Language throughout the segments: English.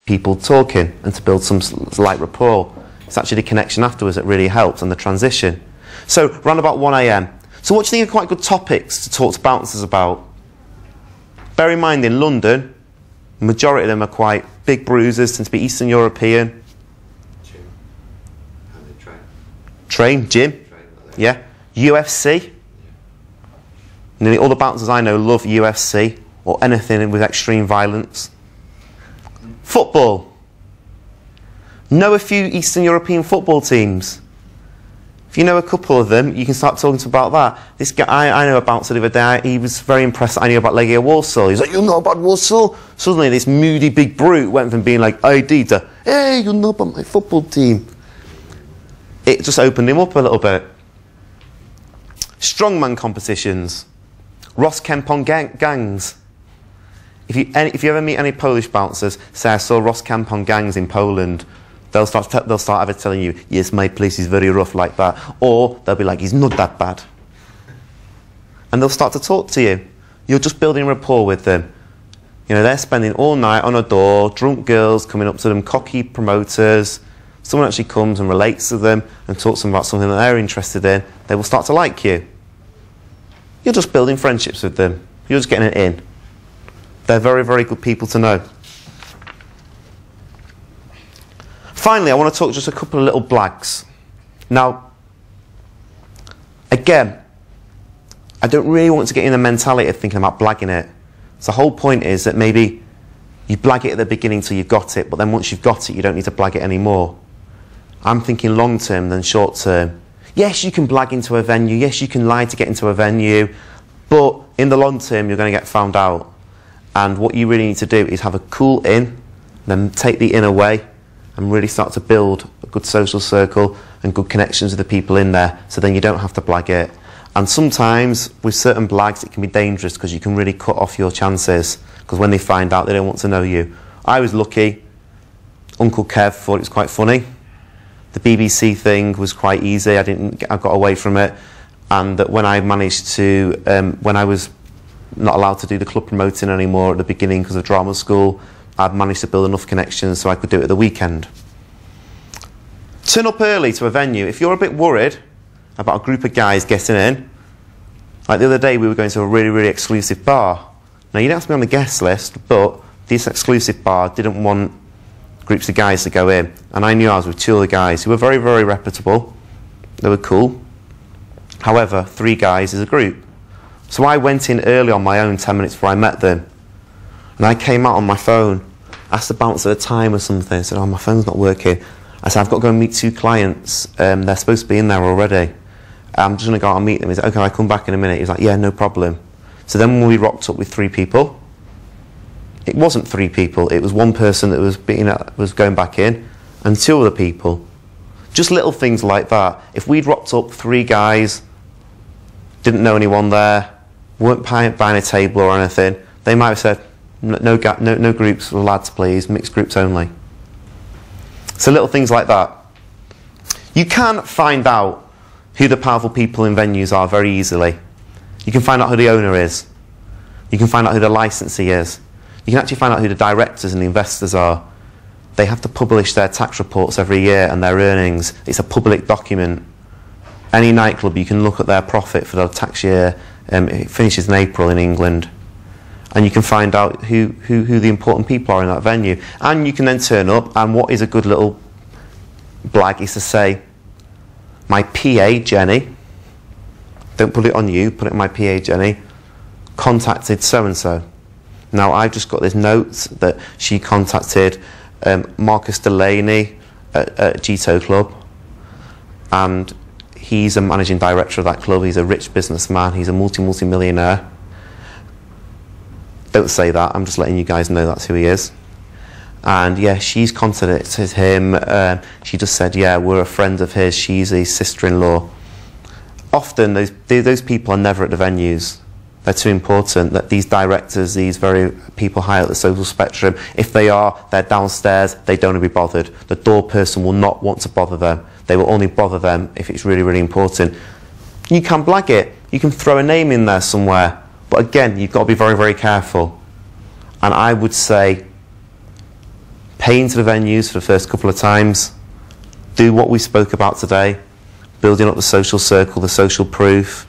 people talking and to build some slight rapport. It's actually the connection afterwards that really helps and the transition. So, around about 1 AM. So what do you think are quite good topics to talk to bouncers about? Bear in mind, in London, the majority of them are quite big bruisers, tend to be Eastern European. Gym. How they train. Train, gym. Yeah. UFC. Yeah. Nearly all the bouncers I know love UFC or anything with extreme violence. Football. Know a few Eastern European football teams. If you know a couple of them, you can start talking to them about that. This guy, I know a bouncer the other day, he was very impressed that I knew about Legia Warsaw. He's like, you know about Warsaw? Suddenly this moody big brute went from being like ID to, hey, you know about my football team. It just opened him up a little bit. Strongman competitions. Ross Kempon gangs. If you ever meet any Polish bouncers, say I saw Ross Kempon gangs in Poland, they'll start either telling you, yes, my place is very rough like that, or they'll be like, he's not that bad. And they'll start to talk to you. You're just building rapport with them. You know, they're spending all night on a door, drunk girls coming up to them, cocky promoters. Someone actually comes and relates to them and talks to them about something that they're interested in. They will start to like you. You're just building friendships with them. You're just getting it in. They're very, very good people to know. Finally, I want to talk just a couple of little blags. Now, again, I don't really want to get in the mentality of thinking about blagging it. So the whole point is that maybe you blag it at the beginning till you've got it, but then once you've got it, you don't need to blag it anymore. I'm thinking long term than short term. Yes, you can blag into a venue. Yes, you can lie to get into a venue. But in the long term, you're going to get found out. And what you really need to do is have a cool in, then take the in away, and really start to build a good social circle and good connections with the people in there, so then you don't have to blag it. And sometimes with certain blags it can be dangerous because you can really cut off your chances, because when they find out they don't want to know you. I was lucky. Uncle Kev thought it was quite funny. The BBC thing was quite easy. I got away from it. And that when I managed to, when I was not allowed to do the club promoting anymore at the beginning because of drama school, I'd managed to build enough connections so I could do it at the weekend. Turn up early to a venue. If you're a bit worried about a group of guys getting in, like the other day we were going to a really, really exclusive bar. Now you don't have to be on the guest list, but this exclusive bar didn't want groups of guys to go in. And I knew I was with two other guys who were very, very reputable. They were cool. However, 3 guys is a group. So I went in early on my own 10 minutes before I met them. And I came out on my phone, asked the bouncer a time or something, said, oh, my phone's not working. I said, I've got to go and meet 2 clients. They're supposed to be in there already. I'm just going to go out and meet them. He said, okay, I'll come back in a minute. He was like, yeah, no problem. So then when we rocked up with 3 people, it wasn't 3 people. It was 1 person that was going back in and 2 other people. Just little things like that. If we'd rocked up 3 guys, didn't know anyone there, weren't buying a table or anything, they might have said, no groups for lads, please, mixed groups only. So little things like that. You can find out who the powerful people in venues are very easily. You can find out who the owner is. You can find out who the licensee is. You can actually find out who the directors and the investors are. They have to publish their tax reports every year and their earnings. It's a public document. Any nightclub, you can look at their profit for the tax year. It finishes in April in England. And you can find out who the important people are in that venue. And you can then turn up, and what is a good little blag is to say, my PA, Jenny, don't put it on you, put it on my PA, Jenny, contacted so-and-so. Now, I've just got this note that she contacted Marcus Delaney at Gito Club, and he's a managing director of that club. He's a rich businessman. He's a multi-millionaire. Don't say that. I'm just letting you guys know that's who he is. And yeah, she's contacted him. She just said, yeah, we're a friend of his. She's his sister-in-law. Often, those people are never at the venues. They're too important. That these directors, these very people high at the social spectrum, if they are, they're downstairs, they don't want to be bothered. The door person will not want to bother them. They will only bother them if it's really, really important. You can blag it. You can throw a name in there somewhere. But again, you've got to be very, very careful. And I would say, pay into the venues for the first couple of times, do what we spoke about today, building up the social circle, the social proof,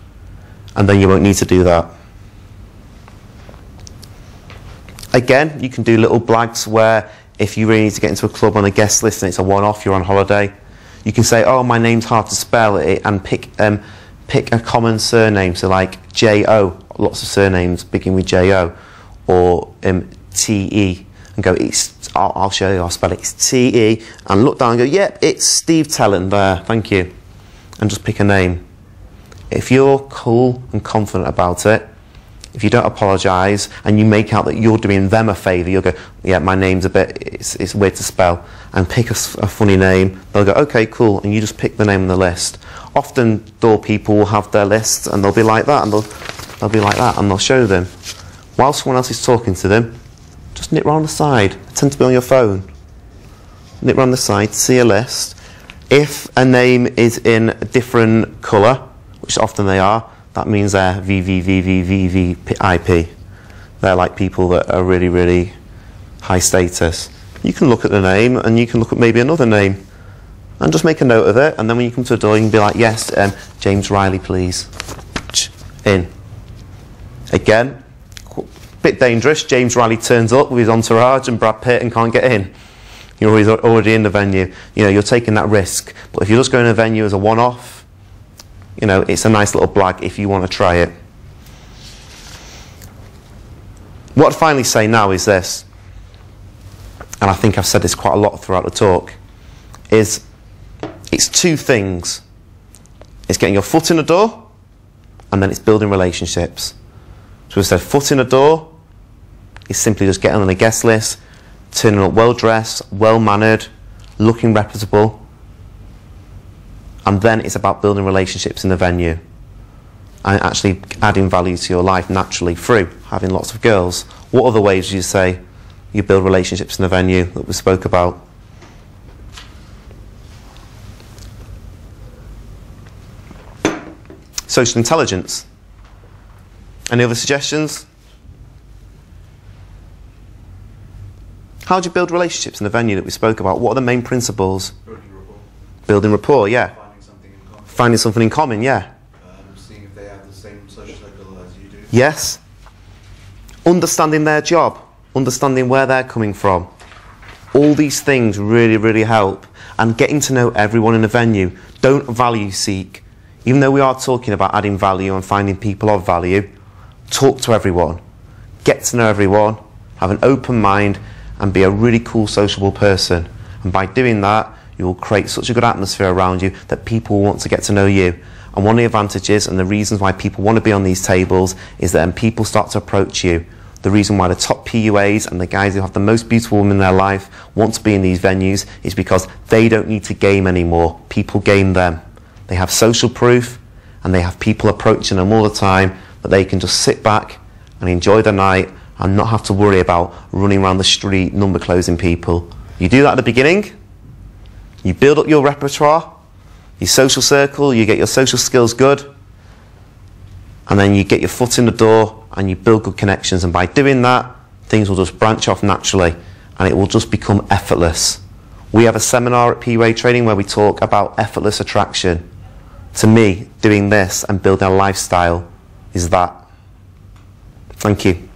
and then you won't need to do that. Again, you can do little blags where if you really need to get into a club on a guest list and it's a one-off, you're on holiday, you can say, oh, my name's hard to spell, and pick a common surname, so like J-O, lots of surnames begin with J-O, or T-E, and go, I'll show you, I'll spell it, it's T-E, and look down and go, yep, it's Steve Tellon there, thank you, and just pick a name. If you're cool and confident about it, if you don't apologise and you make out that you're doing them a favour, you'll go, yeah, my name's a bit, it's weird to spell, and pick a funny name. They'll go, okay, cool, and you just pick the name on the list. Often door people will have their lists and they'll be like that, and they'll be like that, and they'll show them. While someone else is talking to them, just nip round the side. They tend to be on your phone. Nip round the side, see a list. If a name is in a different colour, which often they are, that means they're VVVVVVIP. They're like people that are really, really high status. You can look at the name and you can look at maybe another name and just make a note of it, and then when you come to the door you can be like, yes, James Riley please. In. Again, bit dangerous, James Riley turns up with his entourage and Brad Pitt and can't get in. You're already in the venue. You know, you're taking that risk. But if you're just going to a venue as a one-off, you know, it's a nice little blag if you want to try it. What I'd finally say now is this, and I think I've said this quite a lot throughout the talk, is it's two things. It's getting your foot in the door, and then it's building relationships. So we said foot in the door is simply just getting on a guest list, turning up well-dressed, well-mannered, looking reputable. And then it's about building relationships in the venue and actually adding value to your life naturally through having lots of girls. What other ways do you say you build relationships in the venue that we spoke about? Social intelligence. Any other suggestions? How do you build relationships in the venue that we spoke about? What are the main principles? Building rapport. Building rapport, yeah. Finding something in common. Finding something in common, yeah. Seeing if they have the same social circle as you do. Yes. Understanding their job. Understanding where they're coming from. All these things really, really help. And getting to know everyone in the venue. Don't value seek. Even though we are talking about adding value and finding people of value, talk to everyone. Get to know everyone. Have an open mind and be a really cool, sociable person. And by doing that, you will create such a good atmosphere around you that people want to get to know you. And one of the advantages and the reasons why people want to be on these tables is that when people start to approach you, the reason why the top PUAs and the guys who have the most beautiful women in their life want to be in these venues is because they don't need to game anymore. People game them. They have social proof and they have people approaching them all the time that they can just sit back and enjoy the night and not have to worry about running around the street, number closing people. You do that at the beginning, you build up your repertoire, your social circle, you get your social skills good, and then you get your foot in the door and you build good connections, and by doing that, things will just branch off naturally and it will just become effortless. We have a seminar at PUA Training where we talk about effortless attraction. To me, doing this and building a lifestyle is that. Thank you.